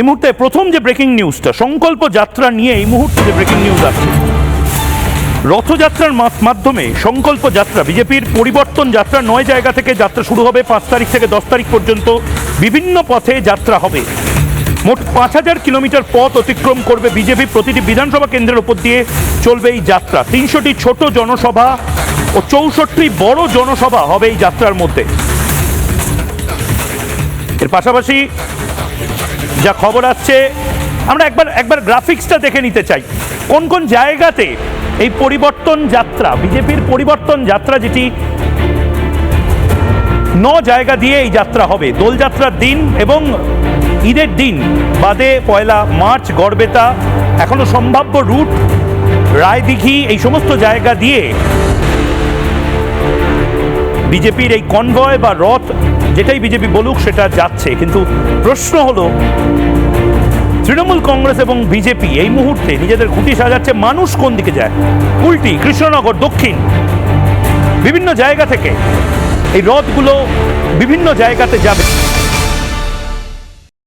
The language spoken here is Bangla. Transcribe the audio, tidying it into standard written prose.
মুহূর্তে প্রথম যে ব্রেকিং নিউজটা, সংকল্প যাত্রা নিয়ে এই মুহূর্তে যে ব্রেকিং নিউজ আসছে, রথযাত্রার মাধ্যমে সংকল্প যাত্রা, বিজেপির পরিবর্তন যাত্রা 9 জায়গা থেকে যাত্রা শুরু হবে। 5 তারিখ থেকে 10 তারিখ পর্যন্ত বিভিন্ন পথে যাত্রা হবে। মোট 5000 কিলোমিটার পথ অতিক্রম করবে বিজেপি। প্রতিটি বিধানসভা কেন্দ্রের উপর দিয়ে চলবে এই যাত্রা। 300টি ছোট জনসভা ও 64টি বড় জনসভা হবে এই যাত্রার মধ্যে। এর পাশাপাশি যা খবর আসছে, আমরা একবার গ্রাফিক্সটা দেখে নিতে চাই। কোন কোন জায়গাতে এই পরিবর্তন যাত্রা, বিজেপির পরিবর্তন যাত্রা, যেটি 9 জায়গা দিয়ে এই যাত্রা হবে। দোলযাত্রার দিন এবং ঈদের দিন বাদে 1 মার্চ গড়বেতা, এখনো সম্ভাব্য রুট রায়দিঘি, এই সমস্ত জায়গা দিয়ে বিজেপির এই কনভয় বা রথ, যেটাই বিজেপি বলুক, সেটা যাচ্ছে। কিন্তু প্রশ্ন হলো, তৃণমূল কংগ্রেস এবং বিজেপি এই মুহূর্তে নিজেদের খুঁটি সাজাচ্ছে। মানুষ কোন দিকে যায়? কুলটি, কৃষ্ণনগর, দক্ষিণ, বিভিন্ন জায়গা থেকে এই রথগুলো বিভিন্ন জায়গাতে যাবে।